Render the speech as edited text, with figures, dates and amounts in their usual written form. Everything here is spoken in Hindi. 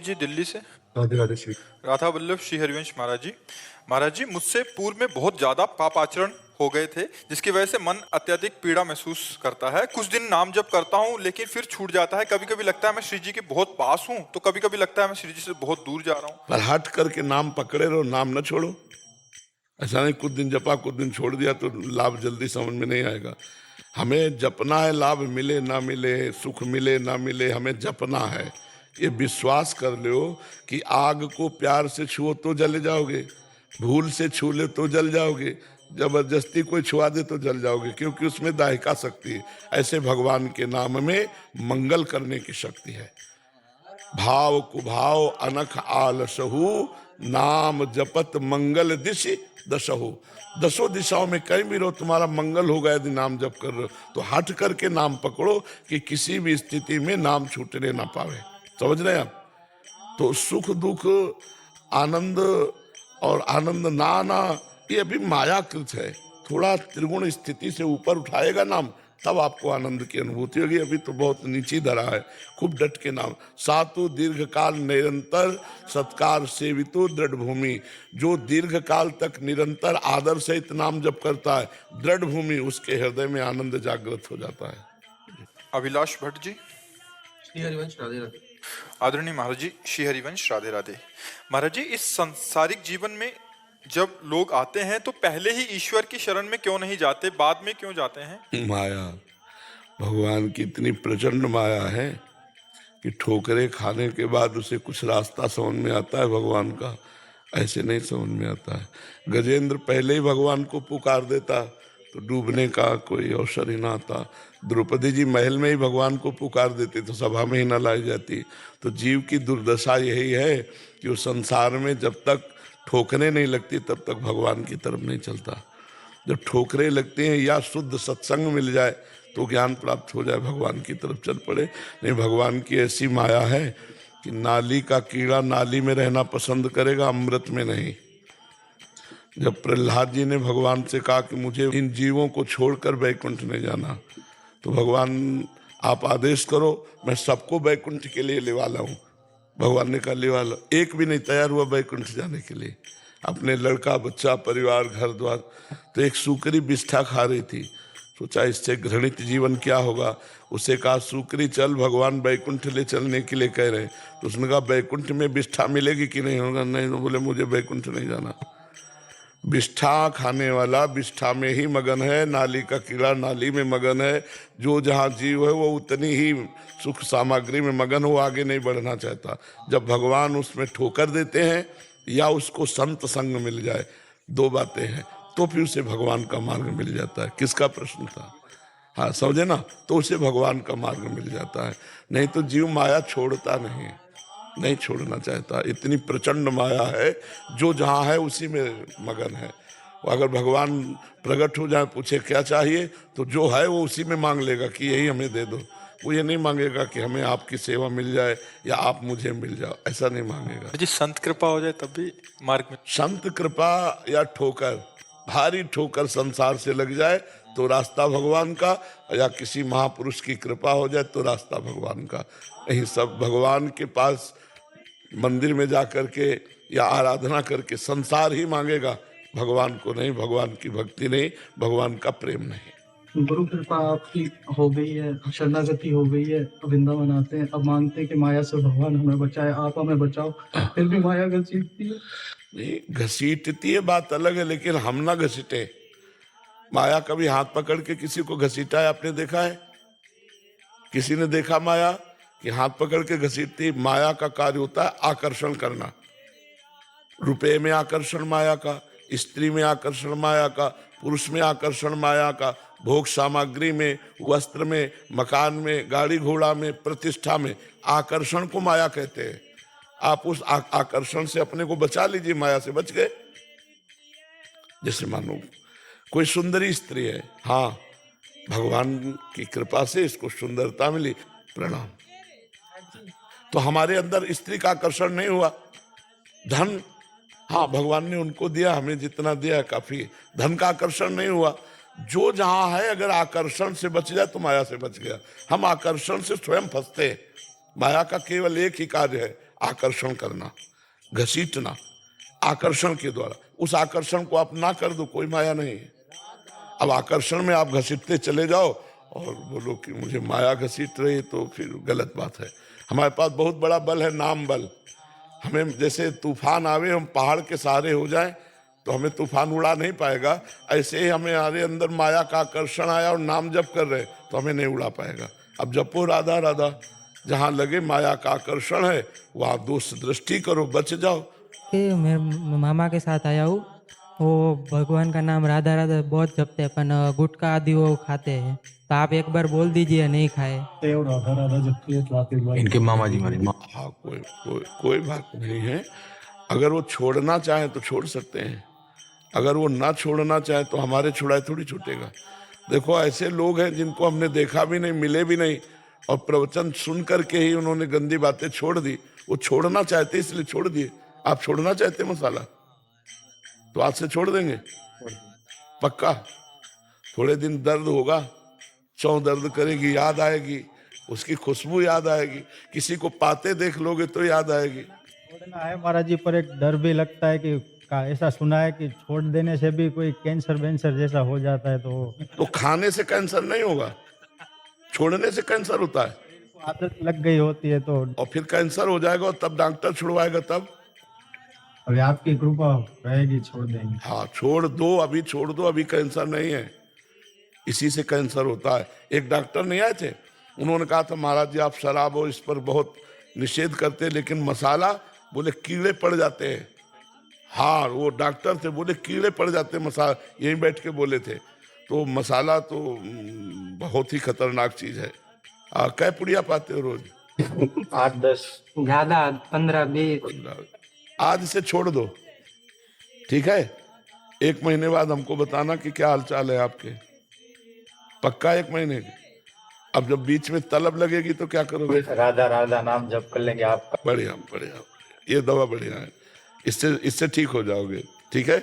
जी दिल्ली से। राधे राधे श्री। राधा वल्लभ श्री हरिवंश महाराज जी। महाराज जी, मुझसे पूर्व में बहुत ज्यादा पाप आचरण हो गए थे, जिसकी वजह से मन अत्यधिक पीड़ा महसूस करता है। कुछ दिन नाम जप करता हूँ लेकिन फिर छूट जाता है। कभी कभी लगता है मैं श्री जी के बहुत पास हूँ, तो कभी कभी लगता है मैं श्री जी से बहुत दूर जा रहा हूँ। पर हट करके नाम पकड़े रहो, नाम न छोड़ो। ऐसा नहीं कुछ दिन जपा कुछ दिन छोड़ दिया तो लाभ जल्दी समझ में नहीं आएगा। हमें जपना है, लाभ मिले ना मिले, सुख मिले ना मिले, हमें जपना है। ये विश्वास कर लो कि आग को प्यार से छुओ तो जल जाओगे, भूल से छू ले तो जल जाओगे, जबरदस्ती कोई छुआ दे तो जल जाओगे, क्योंकि उसमें दाहिका शक्ति है। ऐसे भगवान के नाम में मंगल करने की शक्ति है। भाव कुभाव अनख आलसहु, नाम जपत मंगल दिशि दशहु। दसों दिशाओं में कहीं भी रहो तुम्हारा मंगल होगा यदि नाम जप कर रहे हो। तो हट करके नाम पकड़ो कि किसी भी स्थिति में नाम छूटने ना पावे। समझ रहे हैं आप? तो सुख दुख आनंद और आनंद ना आना ये अभी मायाकृत है। थोड़ा त्रिगुण स्थिति से ऊपर उठाएगा नाम, तब आपको आनंद की अनुभूति होगी। अभी तो बहुत नीची धरा है। खूब डट के नाम। सातु दीर्घ काल निरंतर सत्कार सेवितो दृढ़ भूमि। जो दीर्घ काल तक निरंतर आदर सहित नाम जप करता है, दृढ़ भूमि, उसके हृदय में आनंद जागृत हो जाता है। अभिलाष भट्ट जी। श्री हरिवंश राधे राधे। आदरणीय महाराज जी, श्री हरिवंश राधे राधे। महाराज जी, इस सांसारिक जीवन में जब लोग आते हैं तो पहले ही ईश्वर की शरण में क्यों नहीं जाते, बाद में क्यों जाते हैं? माया, भगवान की इतनी प्रचंड माया है कि ठोकरे खाने के बाद उसे कुछ रास्ता समझ में आता है भगवान का, ऐसे नहीं समझ में आता है। गजेंद्र पहले ही भगवान को पुकार देता तो डूबने का कोई अवसर ही ना आता। द्रौपदी जी महल में ही भगवान को पुकार देते तो सभा में ही ना लाई जाती। तो जीव की दुर्दशा यही है कि वो संसार में जब तक ठोकरें नहीं लगती तब तक भगवान की तरफ नहीं चलता। जब ठोकरें लगती हैं या शुद्ध सत्संग मिल जाए तो ज्ञान प्राप्त हो जाए, भगवान की तरफ चल पड़े। नहीं, भगवान की ऐसी माया है कि नाली का कीड़ा नाली में रहना पसंद करेगा, अमृत में नहीं। जब प्रहलाद जी ने भगवान से कहा कि मुझे इन जीवों को छोड़कर वैकुंठ नहीं जाना, तो भगवान आप आदेश करो, मैं सबको वैकुंठ के लिए लेवा लाऊं। भगवान ने कहा लेवा लो। एक भी नहीं तैयार हुआ वैकुंठ जाने के लिए। अपने लड़का बच्चा परिवार घर द्वार। तो एक सूकरी बिष्ठा खा रही थी, सोचा इससे घृणित जीवन क्या होगा। उसे कहा सूकरी चल, भगवान वैकुंठ ले चलने के लिए कह रहे हैं। तो उसने कहा वैकुंठ में बिष्ठा मिलेगी कि नहीं होगा? नहीं। तो बोले मुझे वैकुंठ नहीं जाना। बिष्ठा खाने वाला बिष्ठा में ही मगन है, नाली का कीड़ा नाली में मगन है। जो जहाँ जीव है वो उतनी ही सुख सामग्री में मगन हो, आगे नहीं बढ़ना चाहता। जब भगवान उसमें ठोकर देते हैं या उसको संत संग मिल जाए, दो बातें हैं, तो फिर उसे भगवान का मार्ग मिल जाता है। किसका प्रश्न था? हाँ समझे ना? तो उसे भगवान का मार्ग मिल जाता है। नहीं तो जीव माया छोड़ता नहीं छोड़ना चाहता। इतनी प्रचंड माया है, जो जहाँ है उसी में मगन है। अगर भगवान प्रकट हो जाए, पूछे क्या चाहिए, तो जो है वो उसी में मांग लेगा कि यही हमें दे दो। वो ये नहीं मांगेगा कि हमें आपकी सेवा मिल जाए या आप मुझे मिल जाओ, ऐसा नहीं मांगेगा। जी, संत कृपा हो जाए तब भी मार्ग में। संत कृपा या ठोकर, भारी ठोकर संसार से लग जाए तो रास्ता भगवान का, या किसी महापुरुष की कृपा हो जाए तो रास्ता भगवान का। यही सब भगवान के पास मंदिर में जा करके या आराधना करके संसार ही मांगेगा, भगवान को नहीं, भगवान की भक्ति नहीं, भगवान का प्रेम नहीं। गुरु कृपा आपकी हो गई है, शरणागति हो गई है, वृंदावन आते हैं, अब मांगते हैं कि माया से भगवान हमें बचाए, आप हमें बचाओ, फिर भी माया घसीटती है। नहीं, घसीटती है बात अलग है, लेकिन हम ना घसीटे। माया कभी हाथ पकड़ के किसी को घसीटा है आपने देखा है? किसी ने देखा माया कि हाथ पकड़ के घसीटती? माया का कार्य होता है आकर्षण करना। रुपए में आकर्षण माया का, स्त्री में आकर्षण माया का, पुरुष में आकर्षण माया का, भोग सामग्री में, वस्त्र में, मकान में, गाड़ी घोड़ा में, प्रतिष्ठा में, आकर्षण को माया कहते हैं। आप उस आकर्षण से अपने को बचा लीजिए, माया से बच गए। जैसे मानो कोई सुंदरी स्त्री है, हाँ भगवान की कृपा से इसको सुंदरता मिली, प्रणाम, तो हमारे अंदर स्त्री का आकर्षण नहीं हुआ। धन, हाँ भगवान ने उनको दिया, हमें जितना दिया है काफी। धन का आकर्षण नहीं हुआ। जो जहां है अगर आकर्षण से बच जाए तो माया से बच गया। हम आकर्षण से स्वयं फंसते हैं। माया का केवल एक ही कार्य है, आकर्षण करना, घसीटना, आकर्षण के द्वारा। उस आकर्षण को आप ना कर दो, कोई माया नहीं है। अब आकर्षण में आप घसीटते चले जाओ और बोलो कि मुझे माया घसीट रही, तो फिर गलत बात है। हमारे पास बहुत बड़ा बल है, नाम बल। हमें जैसे तूफान आवे, हम पहाड़ के सहारे हो जाएं तो हमें तूफान उड़ा नहीं पाएगा, ऐसे ही हमारे अंदर माया का आकर्षण आया और नाम जप कर रहे तो हमें नहीं उड़ा पाएगा। अब जपो राधा राधा, जहाँ लगे माया का आकर्षण है वहाँ दोष दृष्टि करो, बच जाओ। कि मैं मामा के साथ आया हूँ, वो भगवान का नाम राधा राधा बहुत जपते हैं, पर गुटखा आदि वो खाते हैं। तो आप एक बार बोल दीजिए, नहीं खाए। और राधा राधा जबकि तो आशीर्वाद इनके मामा जी हमारे हाँ, कोई बात नहीं है। अगर वो छोड़ना चाहे तो छोड़ सकते हैं, अगर वो ना छोड़ना चाहे तो हमारे छुड़ाए थोड़ी छूटेगा। देखो, ऐसे लोग हैं जिनको हमने देखा भी नहीं, मिले भी नहीं, और प्रवचन सुन करके ही उन्होंने गंदी बातें छोड़ दी। वो छोड़ना चाहते इसलिए छोड़ दिए। आप छोड़ना चाहते मसाला तो आज से छोड़ देंगे पक्का। थोड़े दिन दर्द होगा, चौं दर्द करेगी, याद आएगी, उसकी खुशबू याद आएगी, किसी को पाते देख लोगे तो याद आएगी। छोड़ना है महाराज जी, पर एक डर भी लगता है कि ऐसा सुना है कि छोड़ देने से भी कोई कैंसर वेंसर जैसा हो जाता है। तो खाने से कैंसर नहीं होगा, छोड़ने से कैंसर होता है। आदत लग गई होती है तो। और फिर कैंसर हो जाएगा और तब डॉक्टर छुड़वाएगा तब। अभी आपकी कृपा रहेगी, छोड़ देंगे। हाँ, छोड़ दो, अभी छोड़ दो, अभी कैंसर नहीं है, इसी से कैंसर होता है। एक डॉक्टर नहीं आए थे, उन्होंने कहा था महाराज जी आप शराब और इस पर बहुत निषेध करते, लेकिन मसाला, बोले कीड़े पड़ जाते हैं। हाँ, वो डॉक्टर थे, बोले कीड़े पड़ जाते हैं मसाला, यहीं बैठ के बोले थे। तो मसाला तो बहुत ही खतरनाक चीज है। कै पुड़िया पाते हो रोज? 8-10 ज्यादा, 15-20। आज इसे छोड़ दो, ठीक है? 1 महीने बाद हमको बताना कि क्या हालचाल है आपके, पक्का 1 महीने के। अब जब बीच में तलब लगेगी तो क्या करोगे? राधा राधा नाम जप कर लेंगे आपका। बढ़िया बढ़िया, ये दवा बढ़िया है, इससे ठीक हो जाओगे, ठीक है?